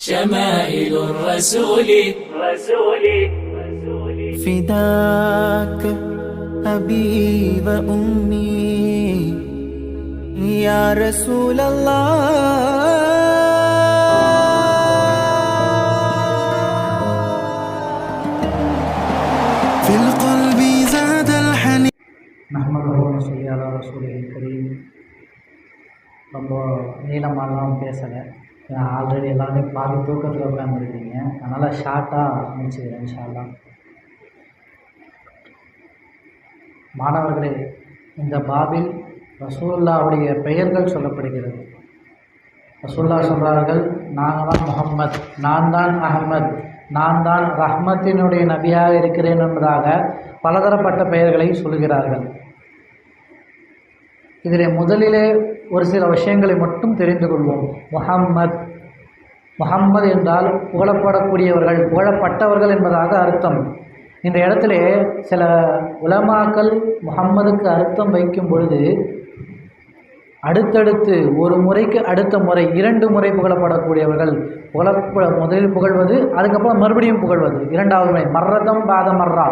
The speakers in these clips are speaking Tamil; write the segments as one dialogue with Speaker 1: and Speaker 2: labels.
Speaker 1: شمائل الرسول
Speaker 2: فداك أبي وأمي يا رسول الله في القلب زاد الحنين
Speaker 3: நஹ்மதுஹு வ நுஸல்லி அலா ரசூலில் கரீம். ரொம்ப நீளமாலாம் பேசலை, ஆல்ரெடி எல்லாமே பாதி தூக்கத்தில் உட்காந்துருக்கீங்க. அதனால் ஷார்ட்டாக முடிச்சுக்கிறேன் இன்ஷா அல்லாஹ். மாணவர்களே, இந்த பாபில் ரசூலுல்லாஹ்வுடைய பெயர்கள் சொல்லப்படுகிறது. ரசூலுல்லாஹ் சொல்கிறார்கள், நாங்கள் தான் முஹம்மத், நான் தான் அஹ்மத், நான் தான் ரஹ்மத்தினுடைய நபியாக இருக்கிறேன் என்பதாக பலதரப்பட்ட பெயர்களை சொல்கிறார்கள். இதில் முதலிலே ஒரு சில விஷயங்களை மட்டும் தெரிந்து கொள்வோம். முஹம்மது என்றால் புகழப்படக்கூடியவர்கள், புகழப்பட்டவர்கள் என்பதாக அர்த்தம். இந்த இடத்திலே சில உலமாக்கள் முஹம்மதுக்கு அர்த்தம் வைக்கும் பொழுது அடுத்தடுத்து ஒரு முறைக்கு அடுத்த முறை 2 முறை புகழப்படக்கூடியவர்கள், முதலில் புகழ்வது, அதுக்கப்புறம் மறுபடியும் புகழ்வது, 2வது முறை மர்ரதம் பாத மர்ரா,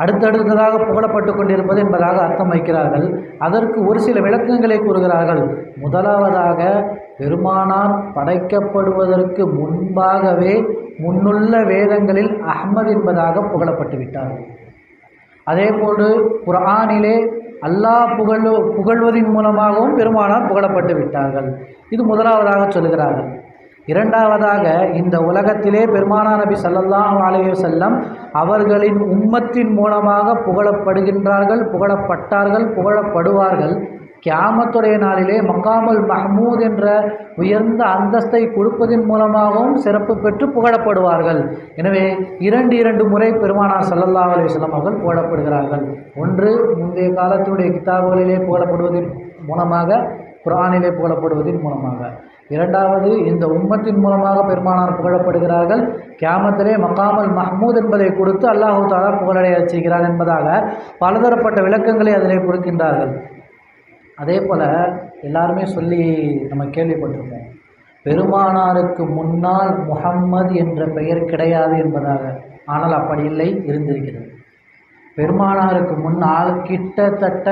Speaker 3: அடுத்தடுத்ததாக புகழப்பட்டு கொண்டிருப்பது என்பதாக அர்த்தம் வைக்கிறார்கள். அதற்கு ஒரு சில விளக்கங்களை கூறுகிறார்கள். முதலாவதாக, பெருமானார் படைக்கப்படுவதற்கு முன்பாகவே முன்னுள்ள வேதங்களில் அஹ்மத் என்பதாக புகழப்பட்டு விட்டார்கள். அதேபோன்று குர்ஆனிலே அல்லாஹ் புகழ்வதின் மூலமாகவும் பெருமானார் புகழப்பட்டு விட்டார்கள். இது முதலாவதாக சொல்கிறார்கள். இரண்டாவதாக, இந்த உலகத்திலே பெருமானார் நபி ஸல்லல்லாஹு அலைஹி வஸல்லம் அவர்களின் உம்மத்தின் மூலமாக புகழப்படுகின்றார்கள், புகழப்பட்டார்கள், புகழப்படுவார்கள். கியாமத்துடைய நாளிலே மகாமுல் மஹ்மூத் என்ற உயர்ந்த அந்தஸ்தை கொடுப்பதன் மூலமாகவும் சிறப்பு பெற்று புகழப்படுவார்கள். எனவே 2 முறை பெருமானார் ஸல்லல்லாஹு அலைஹி வஸல்லம் அவர்கள் புகழப்படுகிறார்கள். ஒன்று, முந்தைய காலத்தினுடைய கிதாபுகளிலே புகழப்படுவதன் மூலமாக, குர்ஆனிலே புகழப்படுவதன் மூலமாக. இரண்டாவது, இந்த உம்மத்தின் மூலமாக பெருமானார் புகழப்படுகிறார்கள். கியாமத்திலே மகாமுல் மஹ்மூத் என்பதை கொடுத்து அல்லாஹு தஆலா புகழடைய செய்கிறார் என்பதாக பலதரப்பட்ட விளக்கங்களை அதிலே கொடுக்கின்றார்கள். அதே போல் எல்லாருமே சொல்லி நம்ம கேள்விப்பட்டிருப்போம், பெருமானாருக்கு முன்னால் முஹம்மது என்ற பெயர் கிடையாது என்பதாக. ஆனால் அப்படி இல்லை, இருந்திருக்கிறது. பெருமானாருக்கு முன்னால் கிட்டத்தட்ட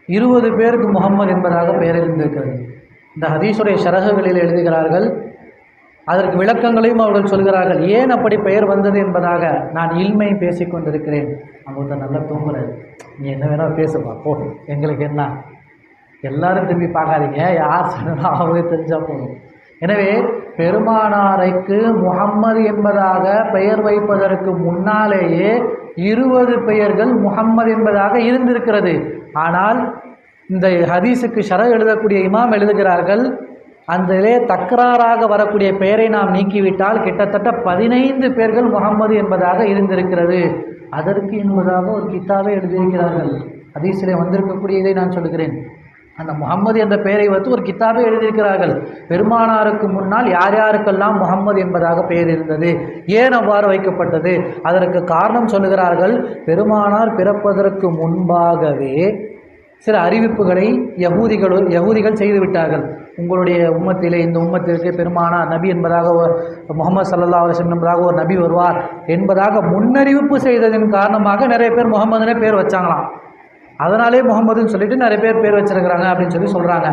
Speaker 3: 20 பேருக்கு முஹம்மது என்பதாக பெயர் இருந்திருக்கிறது. இந்த ஹதீஸுடைய ஷரஹுகளில் எழுதுகிறார்கள். அதற்கு விளக்கங்களையும் அவர்கள் சொல்கிறார்கள். ஏன் அப்படி பெயர் வந்தது என்பதாக. நான் இல்மை பேசி கொண்டிருக்கிறேன், அவங்க நல்லா தூங்குறாரு, நீ என்ன வேணால் பேசுப்பா போ, எங்களுக்கு என்ன, எல்லாரும் திரும்பி பார்க்காதீங்க, யார் சொன்னா அவங்க தெரிஞ்சால் போதும். எனவே பெருமானாருக்கு முஹம்மது என்பதாக பெயர் வைப்பதற்கு முன்னாலேயே 20 பெயர்கள் முஹம்மது என்பதாக இருந்திருக்கிறது. ஆனால் இந்த ஹதீஸுக்கு ஷரஹ் எழுதக்கூடிய இமாம் எழுதுகிறார்கள், அதிலே தக்ராறாக வரக்கூடிய பெயரை நாம் நீக்கிவிட்டால் கிட்டத்தட்ட 15 பேர்கள் முஹம்மது என்பதாக இருந்திருக்கிறது. அதற்கு என்பதாக ஒரு கிதாபை எழுதியிருக்கிறார்கள். ஹதீஸிலே வந்திருக்கக்கூடிய இதை நான் சொல்கிறேன். அந்த முஹம்மது என்ற பெயரை வைத்து ஒரு கிதாபை எழுதியிருக்கிறார்கள். பெருமானாருக்கு முன்னால் யார் யாருக்கெல்லாம் முஹம்மது என்பதாக பெயர் இருந்தது, ஏன் அவ்வாறு வைக்கப்பட்டது, அதற்கு காரணம் சொல்லுகிறார்கள். பெருமானார் பிறப்பதற்கு முன்பாகவே சில அறிவிப்புகளை யகூதிகள் செய்துவிட்டார்கள். உங்களுடைய உம்மத்திலே, இந்த உம்மத்திற்கு பெருமானார் நபி என்பதாக, முஹம்மது ஸல்லல்லாஹு அலைஹி வஸல்லம் என்பதாக ஒரு நபி வருவார் என்பதாக முன்னறிவிப்பு செய்ததின் காரணமாக நிறைய பேர் முஹம்மதுனே பேர் வச்சாங்களாம். அதனாலே முஹம்மதுன்னு சொல்லிட்டு நிறைய பேர் வச்சிருக்கிறாங்க அப்படின்னு சொல்கிறாங்க.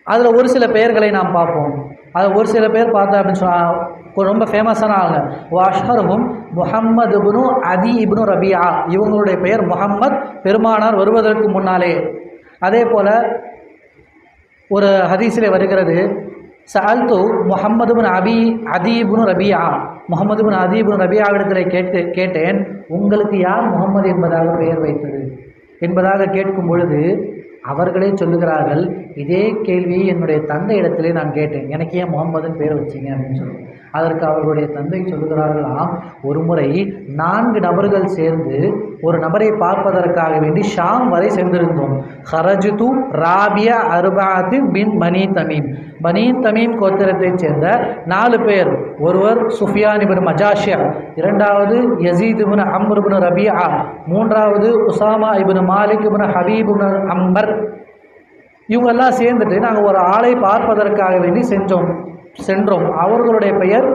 Speaker 3: அதில் ஒரு சில பெயர்களை நாம் பார்ப்போம். அதில் ஒரு சில பேர் பார்த்தா அப்படின்னு சொன்னால் ரொம்ப ஃபேமஸான ஆளுங்க. அஷ்ஹருஹும் முஹம்மது இப்னு அதி இப்னு ரபியா, இவங்களுடைய பெயர் முஹம்மத், பெருமானார் வருவதற்கு முன்னாலே. அதே போல் ஒரு ஹதீஸிலே வருகிறது, சஅல்து முஹம்மது இப்னு அதி இப்னு ரபியா, முஹம்மது இப்னு அதி இப்னு ரபியாவிடத்தில் கேட்டேன், உங்களுக்கு யார் முஹம்மது என்பதாக பெயர் வைத்தது என்பதாக கேட்கும் பொழுது அவர்களே சொல்லுகிறார்கள், இதே கேள்வியை என்னுடைய தந்தை இடத்திலே நான் கேட்டேன், எனக்கு ஏன் முஹம்மதுன்னு பேர் வச்சிங்க அப்படின்னு சொல்லுவேன். அதற்கு அவர்களுடைய தந்தை சொல்லுகிறார்களாம், ஒரு முறை 4 நபர்கள் சேர்ந்து ஒரு நபரை பார்ப்பதற்காக வேண்டி ஷாம் வரை சென்றிருந்தோம். ஹரஜுது ராபியா அர்பாத்தி பின் பனி தமீம் கோத்திரத்தைச் சேர்ந்த 4 பேர். ஒருவர் சுஃபியான் இப்னு மஜாஷியா, இரண்டாவது யசீத் இப்னு அம்ர் இப்னு ரபியா, மூன்றாவது உசாமா இப்னு மாலிக் இப்னு ஹபீப் இப்னு அம்மர், இவங்கெல்லாம் சேர்ந்துட்டு நாங்கள் ஒரு ஆளை பார்ப்பதற்காக வேண்டி சென்றோம். அவர்களுடைய பெயர்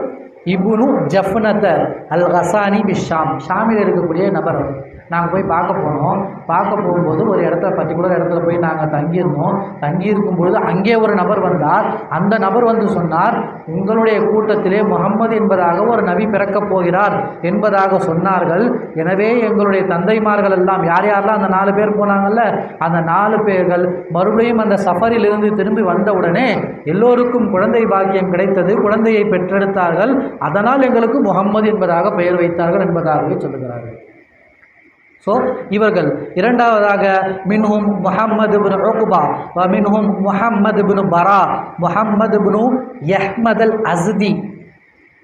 Speaker 3: இப்னு ஜஃப்னத அல் கசானி பிஷாம், ஷாமில் இருக்கக்கூடிய நபர். நாங்கள் போய் பார்க்க போகும்போது ஒரு இடத்துல பர்டிகுலர் இடத்துல போய் நாங்கள் தங்கியிருக்கும் பொழுது அங்கே ஒரு நபர் வந்தார். அந்த நபர் வந்து சொன்னார், உங்களுடைய கூட்டத்திலே முகம்மது என்பதாக ஒரு நபி பிறக்கப் போகிறார் என்பதாக சொன்னார்கள். எனவே எங்களுடைய தந்தைமார்கள் எல்லாம் யாரெல்லாம் அந்த 4 பேர் போனாங்கல்ல, அந்த 4 பேர்கள் மறுபடியும் அந்த சஃபரில் இருந்து திரும்பி வந்தவுடனே எல்லோருக்கும் குழந்தை பாக்கியம் கிடைத்தது, குழந்தையை பெற்றெடுத்தார்கள். அதனால் எங்களுக்கு முகம்மது என்பதாக பெயர் வைத்தார்கள் என்பதாகவே சொல்லுகிறார்கள். ஸோ இவர்கள் இரண்டாவதாக மின்ஹும் முஹம்மது பின் உக்பா வ மின்ஹும் முஹம்மது பின் பரா முஹம்மது பின் யஹ்மத் அல் அஸ்தி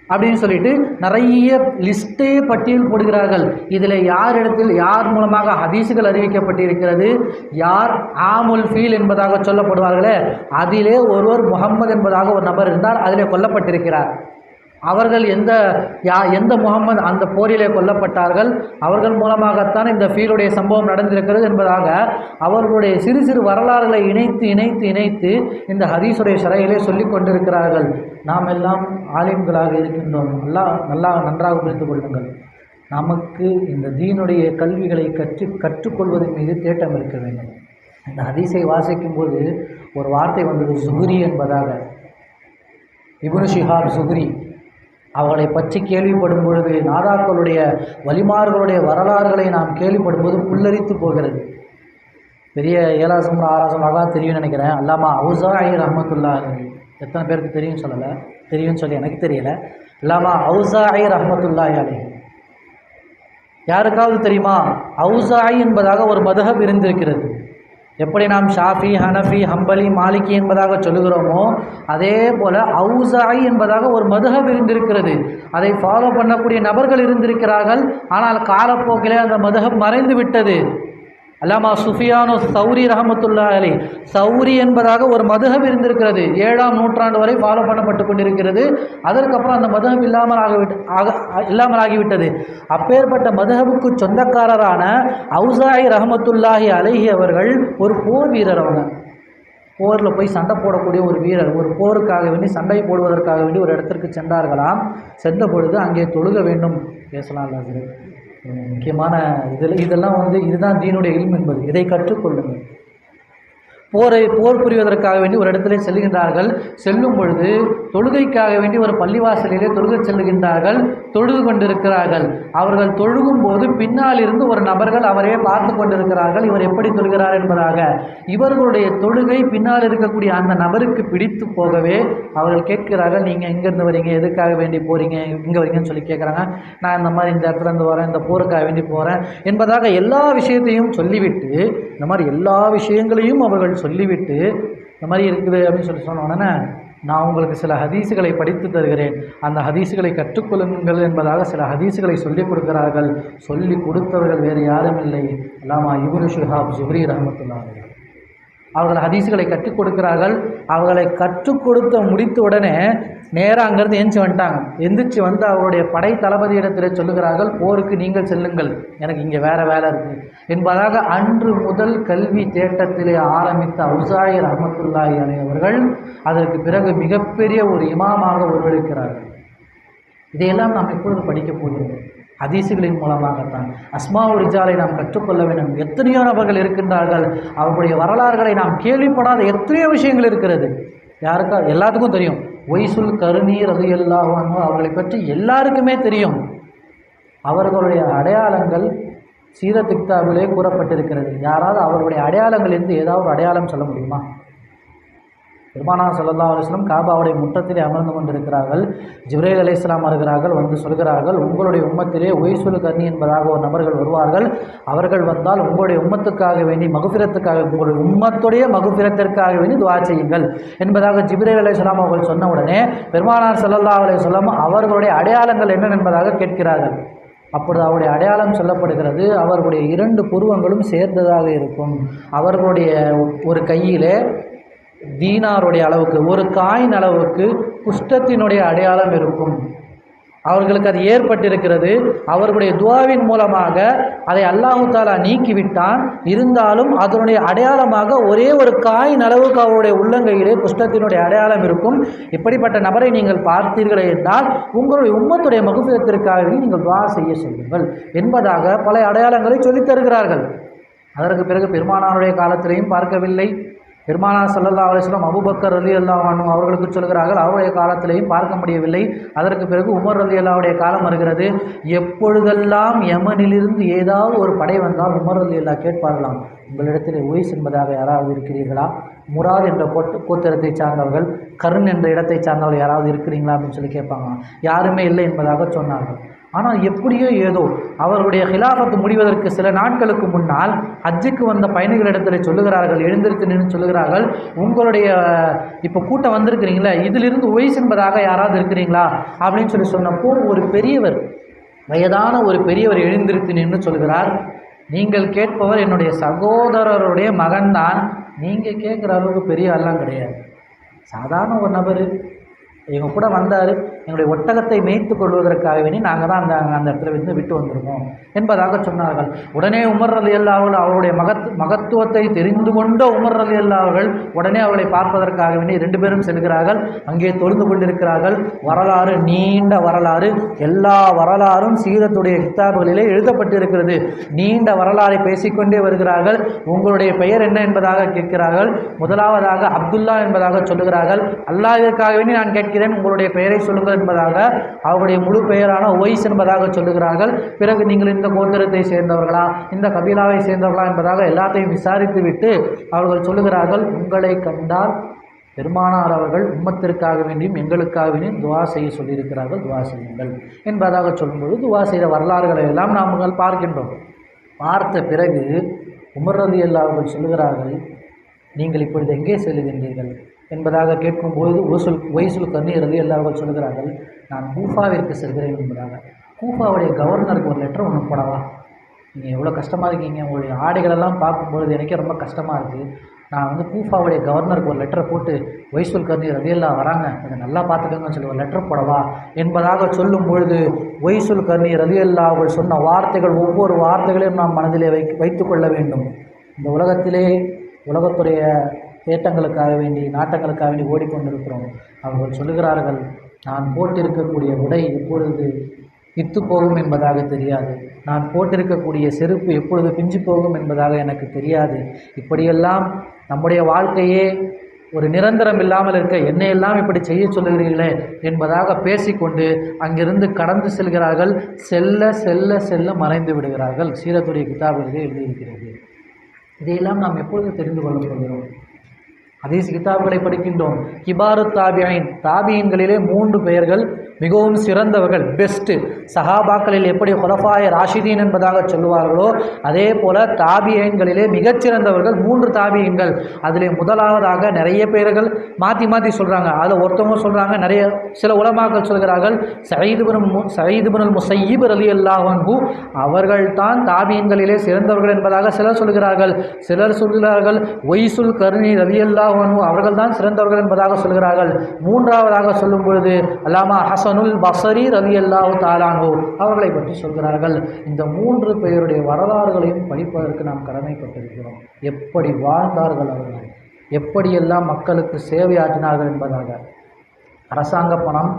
Speaker 3: அப்படின்னு சொல்லிட்டு நிறைய லிஸ்ட்டே பட்டியல் போடுகிறார்கள். இதில் யார் மூலமாக ஹதீஸுகள் அறிவிக்கப்பட்டிருக்கிறது, யார் ஆமுல் ஃபீல் என்பதாக சொல்லப்படுவார்களே, அதிலே ஒருவர் முகம்மது என்பதாக ஒரு நபர் இருந்தார், அதிலே கொல்லப்பட்டிருக்கிறார். அவர்கள் எந்த முகம்மது அந்த போரிலே கொல்லப்பட்டார்கள், அவர்கள் மூலமாகத்தான் இந்த ஃபீலுடைய சம்பவம் நடந்திருக்கிறது என்பதாக அவர்களுடைய சிறு சிறு வரலாறுகளை இணைத்து இந்த ஹதீஸுடைய ஷரையிலே சொல்லிக் கொண்டிருக்கிறார்கள். நாம் எல்லாம் ஆலிம்களாக இருக்கின்றோம். நன்றாக புரிந்து கொள்ளுங்கள். நமக்கு இந்த தீனுடைய கல்விகளை கற்றுக்கொள்வதன் மீது தேட்டம் இருக்க வேண்டும். இந்த ஹதீஸை வாசிக்கும் போது ஒரு வார்த்தை வந்தது, சுஹ்ரி என்பதாக. இப்னு ஷிஹாப் சுஹ்ரி அவர்களை பற்றி கேள்விப்படும் பொழுது, நாதாக்களுடைய வலிமார்களுடைய வரலாறுகளை நாம் கேள்விப்படும் போது புல்லரித்து போகிறது. பெரிய 7ஆம் 6ஆம் தெரியும்னு நினைக்கிறேன். அல்லாமா அவுஸாஇ ரஹ்மத்துல்லாஹி அலைஹி, எத்தனை பேருக்கு தெரியும்னு சொல்லி எனக்கு தெரியல. அல்லாமா அவுஸாஇ ரஹ்மத்துல்லாஹி அலைஹி யாருக்காவது தெரியுமா? அவுஸாஇ என்பதாக ஒரு மதுஹப் இருந்திருக்கிறது. எப்படி நாம் ஷாஃபி, ஹனஃபி, ஹம்பலி, மாலிகி என்பதாக சொல்லுகிறோமோ, அதே போல் அவுஸாஇ என்பதாக ஒரு மதுஹப் இருந்திருக்கிறது. அதை ஃபாலோ பண்ணக்கூடிய நபர்கள் இருந்திருக்கிறார்கள். ஆனால் காலப்போக்கிலே அந்த மதுஹப் மறைந்து விட்டது. அல்லாமா சுஃபியானு சௌரி ரஹமத்துல்லாஹி அலைஹி, சௌரி என்பதாக ஒரு மதுஹப் இருந்திருக்கிறது. 7ஆம் நூற்றாண்டு வரை ஃபாலோ பண்ணப்பட்டு கொண்டிருக்கிறது. அதற்கப்புறம் அந்த மதுஹப் இல்லாமல் ஆகிவிட்டது. அப்பேற்பட்ட மதுஹபுக்கு சொந்தக்காரரான அவுஸாஇ ரஹமத்துல்லாஹி அலைஹி அவர்கள் ஒரு போர் வீரர். அவங்க போரில் போய் சண்டை போடக்கூடிய ஒரு வீரர். ஒரு போருக்காக வேண்டி, சண்டை போடுவதற்காக வேண்டி ஒரு இடத்திற்கு சென்றார்களாம். சென்ற பொழுது அங்கே தொழுக வேண்டும். பேசலாம் இல்லை, முக்கியமான இதெல்லாம் இதுதான் தீனுடைய இல்ம் என்பது. இதை கற்றுக்கொள்ளுங்கள். போர் புரிவதற்காக வேண்டி ஒரு இடத்துல செல்கின்றார்கள். செல்லும் பொழுது தொழுகைக்காக வேண்டி ஒரு பள்ளிவாசலிலே தொழுகை செல்லுகின்றார்கள். தொழுது கொண்டிருக்கிறார்கள். அவர்கள் தொழுகும் போது பின்னால் இருந்து ஒரு நபர்கள் அவரையே பார்த்து கொண்டிருக்கிறார்கள், இவர் எப்படி தொழுகிறார் என்பதாக. இவர்களுடைய தொழுகை பின்னால் இருக்கக்கூடிய அந்த நபருக்கு பிடித்து போகவே அவர்கள் கேட்கிறார்கள், நீங்கள் எங்கேருந்து வரீங்க, எதுக்காக வேண்டி போகிறீங்க, இங்கே வரீங்கன்னு சொல்லி கேட்குறாங்க. நான் இந்த மாதிரி இந்த இடத்துல இருந்து வரேன், இந்த போருக்காக வேண்டி போகிறேன் என்பதாக எல்லா விஷயத்தையும் சொல்லிவிட்டு, இந்த மாதிரி எல்லா விஷயங்களையும் அவர்கள் சொல்லிவிட்டு, இந்த மாதிரி இருக்குது அப்படின்னு சொன்ன உடனே, நான் உங்களுக்கு சில ஹதீஸுகளை படித்து தருகிறேன், அந்த ஹதீஸுகளை கற்றுக்கொள்ளுங்கள் என்பதாக சில ஹதீஸுகளை சொல்லிக் கொடுக்கிறார்கள். சொல்லி கொடுத்தவர்கள் வேறு யாரும் இல்லை, அல்லாமா இப்னு ஷிஹாப் சுஹ்ரி ரஹ்மத்துல்லாஹி அலைஹி. அவர்கள் ஹதீஸுகளை கற்றுக் கொடுக்கிறார்கள். அவர்களை கற்றுக் கொடுத்த முடித்த உடனே நேராக அங்கேருந்து எந்திரிச்சு வந்து அவருடைய படை தளபதியிடத்தில் சொல்லுகிறார்கள், போருக்கு நீங்கள் செல்லுங்கள், எனக்கு இங்கே வேறு வேலை இருக்குது என்பதாக அன்று முதல் கல்வி தேட்டத்திலே ஆரம்பித்த அவுஸாஇ ரஹ்மத்துல்லாஹி அலைஹி அவர்கள் அதற்கு பிறகு மிகப்பெரிய ஒரு இமாமாக உருவெடுக்கிறார்கள். இதையெல்லாம் நாம் எப்பொழுது படிக்கப் போகிறோம்? ஹதீஸுகளின் மூலமாகத்தான். அஸ்மாஉர் ரிஜாலை நாம் கற்றுக்கொள்ள வேண்டும். எத்தனையோ நபர்கள் இருக்கின்றார்கள், அவர்களுடைய வரலாறுகளை நாம் கேள்விப்படாத எத்தனையோ விஷயங்கள் இருக்கிறது. யாருக்கா எல்லாத்துக்கும் தெரியும். ஒய்சுல் கருணி ரலியல்லாஹு அன்ஹு அவர்களை பற்றி எல்லாருக்குமே தெரியும். அவர்களுடைய அடையாளங்கள் சீரத் கிதாபிலே கூறப்பட்டிருக்கிறது. யாராவது அவருடைய அடையாளங்களிலிருந்து ஏதாவது ஒரு அடையாளம் சொல்ல முடியுமா? பெருமானார் ஸல்லல்லாஹு அலைஹி வஸல்லம் காபாவுடைய முற்றத்திலே அமர்ந்து கொண்டிருக்கிறார்கள். ஜிப்ரீல் அலைஹிஸ்ஸலாம் வருகிறார்கள். வந்து சொல்கிறார்கள், உங்களுடைய உம்மத்திலே ஒய்சுல் கர்னி என்பதாக ஒரு நபர்கள் வருவார்கள். அவர்கள் வந்தால் உங்களுடைய உம்மத்துக்காக வேண்டி மகுஃபிரத்துக்காக, உங்களுடைய உம்மத்துடைய மகுஃபிரத்திற்காக வேண்டி துஆ செய்யுங்கள் என்பதாக ஜிப்ரீல் அலைஹிஸ்ஸலாம் அவர்கள் சொன்ன உடனே பெருமானார் ஸல்லல்லாஹு அலைஹி வஸல்லம் அவர்களுடைய அடையாளங்கள் என்ன என்பதாக கேட்கிறார்கள். அப்பொழுது அவருடைய அடையாளம் சொல்லப்படுகிறது. அவர்களுடைய 2 புருவங்களும் சேர்ந்ததாக இருக்கும். அவர்களுடைய ஒரு கையிலே தீனாருடைய அளவுக்கு, ஒரு காயின் அளவுக்கு குஷ்டத்தினுடைய அடையாளம் இருக்கும். அவர்களுக்கு அது ஏற்பட்டிருக்கிறது. அவர்களுடைய துஆவின் மூலமாக அதை அல்லாஹு தாலா நீக்கிவிட்டான். இருந்தாலும் அதனுடைய அடையாளமாக ஒரே ஒரு காயின் அளவுக்கு அவருடைய உள்ளங்கையிலே குஷ்டத்தினுடைய அடையாளம் இருக்கும். இப்படிப்பட்ட நபரை நீங்கள் பார்த்தீர்கள் என்றால் உங்களுடைய உம்மத்துடைய மகுஃபிரத்திற்காக நீங்கள் துஆ செய்ய சொல்லுங்கள் என்பதாக பல அடையாளங்களை சொல்லித் தருகிறார்கள். அதற்கு பிறகு பெருமானாருடைய காலத்திலேயும் பார்க்கவில்லை. பெருமானார் ஸல்லல்லாஹு அலைஹி வஸல்லம் அபூபக்கர் ரலியல்லாஹு அன்ஹு அவர்களுக்கு சொல்கிறார்கள், அவருடைய காலத்திலேயும் பார்க்க முடியவில்லை. அதற்கு பிறகு உமர் ரலியல்லாஹுடைய காலம் வருகிறது. எப்பொழுதெல்லாம் யமனிலிருந்து ஏதாவது ஒரு படை வந்தால் உமர் ரலியல்லாஹு கேட்பார்களாம், உங்களிடத்தில் உவைஸ் என்பதாக யாராவது இருக்கிறீர்களா? முராத் என்ற கோத்திரத்தை சார்ந்தவர்கள், கருண் என்ற இடத்தை சார்ந்தவர்கள் யாராவது இருக்கிறீங்களா அப்படின்னு சொல்லி கேட்பாங்க. யாருமே இல்லை என்பதாக சொன்னார்கள். ஆனால் எப்படியோ ஏதோ அவர்களுடைய ஹிலாஃபத்து முடிவதற்கு சில நாட்களுக்கு முன்னால் ஹஜ்ஜுக்கு வந்த பயணிகளிடத்தில் சொல்லுகிறார்கள், எழுந்திருத்து நின்று சொல்லுகிறார்கள், உங்களுடைய இப்போ கூட்டம் வந்திருக்கிறீங்களா, இதிலிருந்து உவைஸ் என்பதாக யாராவது இருக்கிறீங்களா அப்படின்னு சொல்லி சொன்னப்போ ஒரு பெரியவர், வயதான ஒரு பெரியவர் எழுந்திருத்து நின்று சொல்கிறார், நீங்கள் கேட்பவர் என்னுடைய சகோதரருடைய மகன்தான், நீங்கள் கேட்குற அளவுக்கு பெரிய ஆள்லாம் கிடையாது, சாதாரண ஒரு நபர், எங்கள் கூட வந்தார், எங்களுடைய ஒட்டகத்தை மேய்த்து கொள்வதற்காக வேண்டி நாங்கள் தான் அந்த இடத்துல வந்து விட்டு வந்திருக்கோம் என்பதாக சொன்னார்கள். உடனே உமர் ரலியல்லாஹு அவர்கள் அவருடைய மகத்துவத்தை தெரிந்து கொண்ட உமர் ரலியல்லாஹு அவர்கள் உடனே அவர்களை பார்ப்பதற்காக வேண்டி 2 பேரும் செல்கிறார்கள். அங்கே தொழுந்து கொண்டிருக்கிறார்கள். வரலாறு, நீண்ட வரலாறு, எல்லா வரலாறும் சீரத்துடைய கிதாபுகளிலே எழுதப்பட்டிருக்கிறது. நீண்ட வரலாறை பேசிக்கொண்டே வருகிறார்கள். உங்களுடைய பெயர் என்ன என்பதாக கேட்கிறார்கள். முதலாவதாக அப்துல்லா என்பதாக சொல்லுகிறார்கள். அல்லாஹ்விற்காக வேண்டி நான் கேட்கிறேன், உங்களுடைய பெயரை சொல்லுங்கள் என்பதாக அவருடைய முழு பெயரான உவைஸ் என்பதாக சொல்லுகிறார்கள். பிறகு நீங்கள் இந்த கோத்திரத்தை சேர்ந்தவர்களா, இந்த கபீலாவை சேர்ந்தவர்களா என்பதாக எல்லாத்தையும் விசாரித்து விட்டு அவர்கள் சொல்லுகிறார்கள், உங்களை கண்டால் பெருமானார் அவர்கள் உம்மத்திற்காக வேண்டியும் எங்களுக்காக வேண்டியும் துஆ செய்ய சொல்லியிருக்கிறார்கள், துஆ செய்யுங்கள் என்பதாக சொல்லும்போது துஆ செய்த வரலாறுகளை எல்லாம் நாம் பார்க்கின்றோம். பார்த்த பிறகு உமர் ரலியல்லாஹு அவர்கள் சொல்லுகிறார்கள், நீங்கள் இப்பொழுது எங்கே செல்லுகின்றீர்கள் என்பதாக கேட்கும்போது உவைசுல் கர்னி ரலியல்லாஹு அவர்கள் சொல்லுகிறார்கள், நான் கூஃபாவிற்கு செல்கிறேன் என்பதாக. கூஃபாவுடைய கவர்னருக்கு ஒரு லெட்டர் ஒன்று போடவா, நீங்கள் எவ்வளோ கஷ்டமாக இருக்கீங்க, உங்களுடைய ஆடைகளெல்லாம் பார்க்கும்பொழுது எனக்கே ரொம்ப கஷ்டமாக இருக்குது, நான் வந்து கூஃபாவுடைய கவர்னருக்கு ஒரு லெட்டரை போட்டு உவைசுல் கர்னி ரலியல்லாஹு வராங்க, அதை நல்லா பார்த்துக்கோங்கன்னு சொல்லி ஒரு லெட்டர் போடவா என்பதாக சொல்லும் பொழுது உவைசுல் கர்னி ரலியல்லாஹு அவர்கள் சொன்ன வார்த்தைகள், ஒவ்வொரு வார்த்தைகளையும் நாம் மனதிலே வைத்து கொள்ள வேண்டும். இந்த உலகத்திலே உலகத்துடைய தேட்டங்களுக்காக வேண்டி, நாட்டங்களுக்காக வேண்டி ஓடிக்கொண்டிருக்கிறோம். அவர்கள் சொல்லுகிறார்கள், நான் போட்டிருக்கக்கூடிய உடை எப்பொழுது இத்து போகும் என்பதாக தெரியாது, நான் போட்டிருக்கக்கூடிய செருப்பு எப்பொழுது பிஞ்சு போகும் என்பதாக எனக்கு தெரியாது, இப்படியெல்லாம் நம்முடைய வாழ்க்கையே ஒரு நிரந்தரம் இல்லாமல் இருக்க என்னையெல்லாம் இப்படி செய்ய சொல்லுகிறீர்களே என்பதாக பேசிக்கொண்டு அங்கிருந்து கடந்து செல்கிறார்கள். செல்ல செல்ல செல்ல மறைந்து விடுகிறார்கள். சீரத்துடைய கிதாபிலே எழுதியிருக்கிறது. இதையெல்லாம் நாம் எப்பொழுது தெரிந்து கொள்ளப் போகிறோம்? ஹதீஸ் கிதாபுகளை படிக்கின்றோம். கிபாரு தாபியின், தாபியின்களிலே 3 பெயர்கள் மிகவும் சிறந்தவர்கள், பெஸ்ட்டு. சஹாபாக்களில் எப்படி குலஃபாய ராஷிதீன் என்பதாக சொல்லுவார்களோ அதே போல தாபியன்களிலே மிகச்சிறந்தவர்கள் 3 தாபியன்கள். அதிலே முதலாவதாக நிறைய பேர்கள் மாற்றி மாற்றி சொல்கிறாங்க. அதில் ஒருத்தவங்க சொல்கிறாங்க, நிறைய சில உலமாக்கள் சொல்கிறார்கள், சயீத் இப்னுல் முஸையிப் ரலியல்லாஹு அன்ஹு அவர்கள்தான் தாபியன்களிலே சிறந்தவர்கள் என்பதாக சிலர் சொல்கிறார்கள். சிலர் சொல்கிறார்கள் உவைசுல் கர்னி ரலியல்லாஹு அன்ஹு அவர்கள் தான் சிறந்தவர்கள் என்பதாக சொல்கிறார்கள். மூன்றாவதாக சொல்லும் பொழுது அல்லாமா ஹசனுல் பஸரி ரலியல்லாஹு தஆலா அன்ஹு அவர்களை பற்றி சொல்கிறார்கள். இந்த 3 பேருடைய வரலாறுகளையும் படிப்பதற்கு நாம் கடமைப்பட்டிருக்கிறோம். எப்படி வாழ்ந்தார்கள் அவர்கள், எப்படியெல்லாம் மக்களுக்கு சேவையாற்றினார்கள் என்பதாக. அரசாங்க பணம்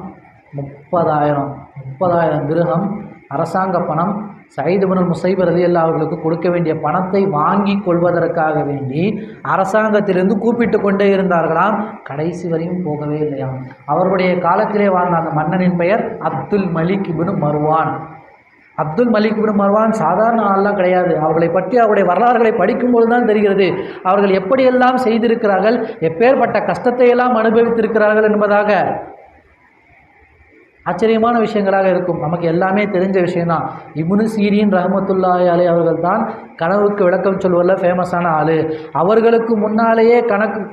Speaker 3: 30,000 திர்ஹம் அரசாங்க பணம் சயீத் இப்னுல் முஸையிப் ரலியல்லாஹு அவர்களுக்கு கொடுக்க வேண்டிய பணத்தை வாங்கி கொள்வதற்காக வேண்டி அரசாங்கத்திலிருந்து கூப்பிட்டு கொண்டே இருந்தார்களாம். கடைசி வரையும் போகவே இல்லையாம். அவர்களுடைய காலத்திலே வாழ்ந்த அந்த மன்னனின் பெயர் அப்துல் மலிக் இப்னு மர்வான். அப்துல் மலிக் இப்னு மர்வான் சாதாரண ஆள்லாம் கிடையாது. அவர்களை பற்றி அவருடைய வரலாறுகளை படிக்கும்போது தான் தெரிகிறது அவர்கள் எப்படியெல்லாம் செய்திருக்கிறார்கள், எப்பேற்பட்ட கஷ்டத்தை எல்லாம் அனுபவித்திருக்கிறார்கள் என்பதாக. ஆச்சரியமான விஷயங்களாக இருக்கும். நமக்கு எல்லாமே தெரிஞ்ச விஷயம்தான். இப்னு சீரின் ரஹ்மத்துல்லாஹி அலைஹி அவர்கள் தான் கனவுக்கு விளக்கம் சொல்வதில் ஃபேமஸான ஆள். அவர்களுக்கு முன்னாலேயே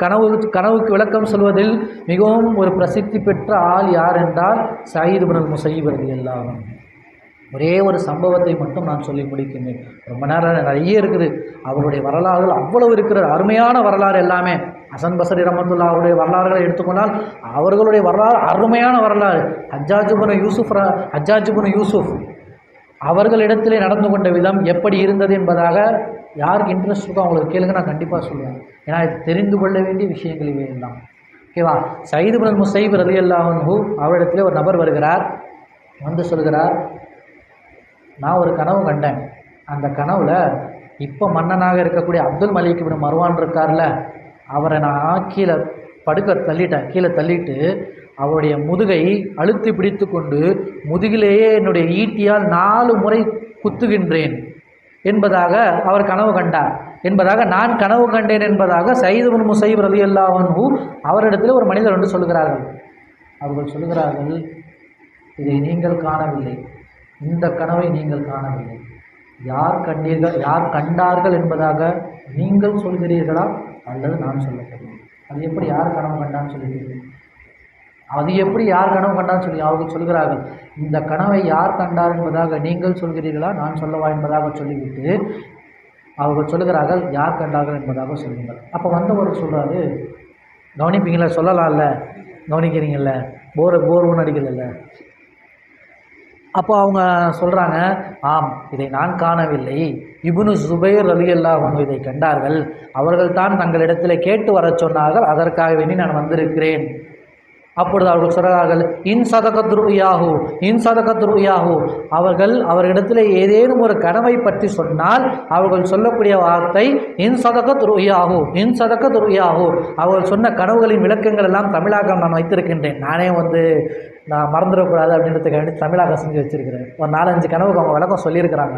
Speaker 3: கனவுக்கு விளக்கம் சொல்வதில் மிகவும் ஒரு பிரசித்தி பெற்ற ஆள் யார் என்றால் சயீத் இப்னுல் முஸையிப் ரலியல்லாஹு அன்ஹு. ஒரே ஒரு சம்பவத்தை மட்டும் நான் சொல்லி முடிக்கின்றேன். ரொம்ப நேரம் நிறைய இருக்குது. அவருடைய வரலாறுகள் அவ்வளவு இருக்கிறது, அருமையான வரலாறு எல்லாமே. ஹசன் பஸ்ரி ரஹ்மத்துல்லாஹுடைய வரலாறுகளை எடுத்துக்கொண்டால் அவர்களுடைய வரலாறு அருமையான வரலாறு. ஹஜ்ஜாஜ் இப்னு யூசுஃப் அவர்களிடத்திலே நடந்து கொண்ட விதம் எப்படி இருந்தது என்பதாக யாருக்கு இன்ட்ரெஸ்ட் இருக்கோ அவங்களுக்கு கேளுங்க, நான் கண்டிப்பாக சொல்லுவேன். ஏன்னா இது தெரிந்து கொள்ள வேண்டிய விஷயங்கள் இவை எல்லாம். ஓகேவா? சயீத் இப்னு முஸையிப் ரலியல்லாஹு அன்ஹு அவரிடத்திலே ஒரு நபர் வருகிறார், வந்து சொல்கிறார், நான் ஒரு கனவு கண்டேன். அந்த கனவுல இப்போ மன்னனாக இருக்கக்கூடிய அப்துல் மலிக் இப்னு மர்வான் இருக்கார்ல, அவரை நான் கீழே கீழே தள்ளிட்டு அவருடைய முதுகை அழுத்தி பிடித்து கொண்டு முதுகிலேயே என்னுடைய ஈட்டியால் 4 முறை குத்துகின்றேன் என்பதாக அவர் கனவு கண்டார் என்பதாக நான் கனவு கண்டேன் என்பதாக சயீத் இப்னு முஸையிப் ரலியல்லாஹு அன்ஹு அவரிடத்தில் ஒரு மனிதர் வந்து சொல்கிறார்கள். அவர்கள் சொல்கிறார்கள், இதை நீங்கள் காணவில்லை, இந்த கனவை நீங்கள் காணவில்லை, யார் கண்டார்கள் என்பதாக நீங்கள் சொல்கிறீர்களா அல்லது நான் சொல்லப்படுவேன்? அது எப்படி யார் கனவு கண்டான்னு சொல்லியிருக்கீங்க? அது எப்படி யார் கனவு கண்டான்னு சொல்லி அவர்கள் சொல்கிறார்கள், இந்த கனவை யார் கண்டார் என்பதாக நீங்கள் சொல்கிறீர்களா நான் சொல்லவா என்பதாக சொல்லிவிட்டு அவர்கள் சொல்கிறார்கள், யார் கண்டார்கள் என்பதாக சொல்லுங்கள். அப்போ வந்தவர் சொல்கிறாரு, கவனிப்பீங்களா? சொல்லலாம்ல, கவனிக்கிறீங்கள, போர் அடிக்கல. அப்போ அவங்க சொல்கிறாங்க, ஆம், இதை நான் காணவில்லை, இப்னு ஜுபைர் ரலியல்லாஹு அன்ஹு இதை கண்டார்கள், அவர்கள் தான் தங்களிடத்தில் கேட்டு வர சொன்னார்கள், அதற்காக வேண்டி நான் வந்திருக்கிறேன். அப்பொழுது அவர்கள் சொல்கிறார்கள், இன் சதகத் ருயாஹு அவர்களிடத்தில் ஏதேனும் ஒரு கனவை பற்றி சொன்னால் அவர்கள் சொல்லக்கூடிய வார்த்தை இன் சதகத் ருயாஹு. அவர்கள் சொன்ன கனவுகளின் விளக்கங்கள் எல்லாம் தமிழாக்கம் நான் வைத்திருக்கின்றேன். நானே நான் மறந்துடக்கூடாது அப்படின்றதுக்கு வேண்டி தமிழாக்கம் செஞ்சு வச்சிருக்கிறேன். ஒரு 4-5 கனவுக்கு அவங்க விளக்கம் சொல்லியிருக்கிறாங்க.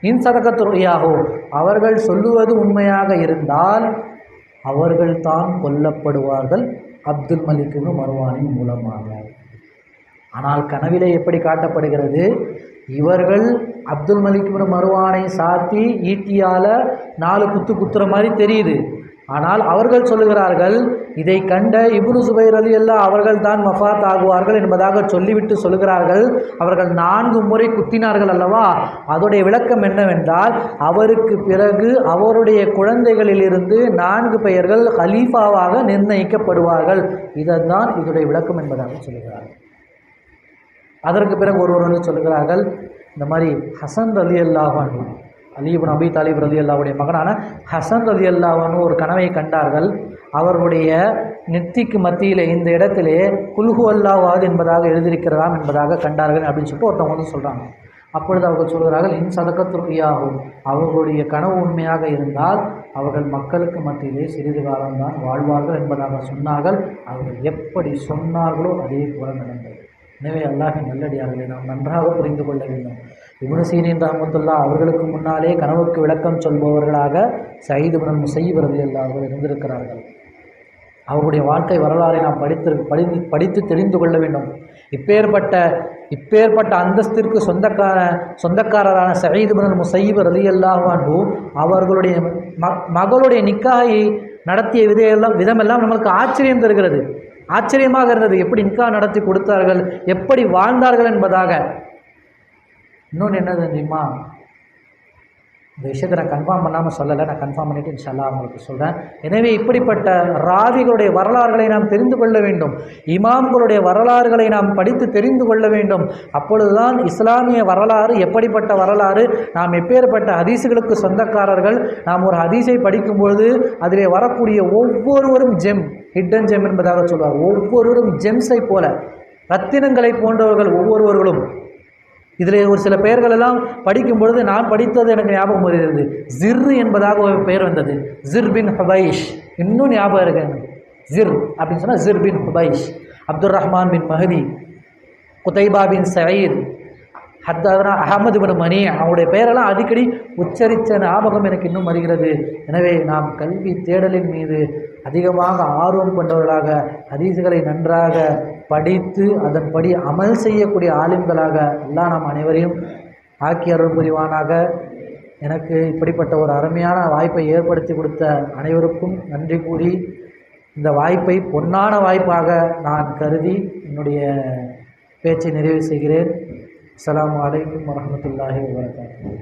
Speaker 3: இன் சதகத் ருயாஹு அவர்கள் சொல்லுவது உண்மையாக இருந்தால் அவர்கள் தான் கொல்லப்படுவார்கள் அப்துல் மலிக் இப்னு மர்வானின் மூலமாக. ஆனால் கனவிலே எப்படி காட்டப்படுகிறது, இவர்கள் அப்துல் மலிக் இப்னு மர்வானை சாத்தி ஈட்டியால் 4 குத்துற மாதிரி தெரியுது. ஆனால் அவர்கள் சொல்லுகிறார்கள், இதை கண்ட இப்னு ஜுபைர் ரலியல்லாஹு அவர்கள் தான் வஃபாத் ஆகுவார்கள் என்பதாக சொல்லிவிட்டு சொல்கிறார்கள், அவர்கள் 4 முறை குத்தினார்கள் அல்லவா, அதோடைய விளக்கம் என்னவென்றால் அவருக்கு பிறகு அவருடைய குழந்தைகளிலிருந்து 4 பெயர்கள் ஹலீஃபாவாக நிர்ணயிக்கப்படுவார்கள். இதுதான் இதோடைய விளக்கம் என்பதாக சொல்லுகிறார்கள். அதற்கு பிறகு ஒருவர் சொல்லுகிறார்கள், இந்த மாதிரி ஹசன் ரலியல்லாஹு அன்ஹு அலி இப்னு அபி தாலிப் ரலியல்லாஹுடைய மகனான ஹசன் ரலியல்லாஹு அன்ஹு ஒரு கனவை கண்டார்கள். அவர்களுடைய நெத்திக்கு மத்தியில் இந்த இடத்திலே குல்ஹு அல்லாஹ் என்பதாக எழுதியிருக்கிறதாம் என்பதாக கண்டார்கள் அப்படின்னு சொல்லிட்டு ஒருத்தவங்க சொல்கிறாங்க. அப்பொழுது அவர்கள் சொல்கிறார்கள், இன் சதகத் ருயாஹு அவர்களுடைய கனவு உண்மையாக இருந்தால் அவர்கள் மக்களுக்கு மத்தியிலே சிறிது காலம்தான் வாழ்வார்கள் என்பதாக சொன்னார்கள். அவர்கள் எப்படி சொன்னார்களோ அதே போல நடந்தது. எனவே அல்லாஹ்வின் நல்லடியார்களை நாம் நன்றாக புரிந்து கொள்ள வேண்டும். இப்னு சீரின் ரஹ்மத்துல்லாஹ் அவர்களுக்கு முன்னாலே கனவுக்கு விளக்கம் சொல்பவர்களாக சயீத் இப்னு முஸையிப் ரலியல்லாஹு அவர்கள் இருந்திருக்கிறார்கள். அவருடைய வாழ்க்கை வரலாறை நாம் படித்து தெரிந்து கொள்ள வேண்டும். இப்பேற்பட்ட அந்தஸ்திற்கு சொந்தக்காரரான சயீத் இப்னு முஸையிப் ரலியல்லாஹு அன்ஹு அவர்களுடைய மகளுடைய நிக்காஹை நடத்திய விதமெல்லாம் நமக்கு ஆச்சரியம் தருகிறது, ஆச்சரியமாக இருந்தது. எப்படி நிக்காஹ் நடத்தி கொடுத்தார்கள், எப்படி வாழ்ந்தார்கள் என்பதாக. இன்னொன்று என்ன தெரியுமா, இந்த விஷயத்தை நான் கன்ஃபார்ம் பண்ணாமல் சொல்லலை, நான் கன்ஃபார்ம் பண்ணிவிட்டு இன்ஷால்லாஹ் உங்களுக்கு சொல்கிறேன். எனவே இப்படிப்பட்ட ராவிகளுடைய வரலாறுகளை நாம் தெரிந்து கொள்ள வேண்டும், இமாம்களுடைய வரலாறுகளை நாம் படித்து தெரிந்து கொள்ள வேண்டும். அப்பொழுதுதான் இஸ்லாமிய வரலாறு எப்படிப்பட்ட வரலாறு, நாம் எப்பேற்பட்ட ஹதீஸுகளுக்கு சொந்தக்காரர்கள், நாம் ஒரு ஹதீஸை படிக்கும்பொழுது அதிலே வரக்கூடிய ஒவ்வொருவரும் ஹிட்டன் ஜெம் என்பதாக சொல்வார். ஒவ்வொருவரும் ஜெம்ஸை போல ரத்தினங்களை போன்றவர்கள் ஒவ்வொருவர்களும். இதில் ஒரு சில பெயர்கள் எல்லாம் படிக்கும் பொழுது நான் படித்தது எனக்கு ஞாபகம் வருகிறது. ஜிர் என்பதாக ஒரு பெயர் வந்தது, ஜிர் பின் ஹுபைஷ். இன்னும் ஞாபகம் இருக்கு எனக்கு. ஜிர் அப்படின்னு சொன்னால் ஜிர் பின் ஹுபைஷ், அப்துல் ரஹ்மான் பின் மஹதி, குதைபா பின் சயீத், அஹமது பின் மணி, அவருடைய பெயரெல்லாம் அடிக்கடி உச்சரித்த ஞாபகம் எனக்கு இன்னும் வருகிறது. எனவே நாம் கல்வி தேடலின் மீது அதிகமாக ஆர்வம் கொண்டவர்களாக ஹதீஸ்களை நன்றாக படித்து அதன்படி அமல் செய்யக்கூடிய ஆலிம்களாக அல்லாஹ் நாம் அனைவரையும் ஆக்கி அருள் புரிவானாக. எனக்கு இப்படிப்பட்ட ஒரு அருமையான வாய்ப்பை ஏற்படுத்தி கொடுத்த அனைவருக்கும் நன்றி கூறி இந்த வாய்ப்பை பொன்னான வாய்ப்பாக நான் கருதி என்னுடைய பேச்சை நிறைவு செய்கிறேன். அஸ்ஸலாமு அலைக்கும் வரஹ்மத்துல்லாஹி வபரகாத்துஹு.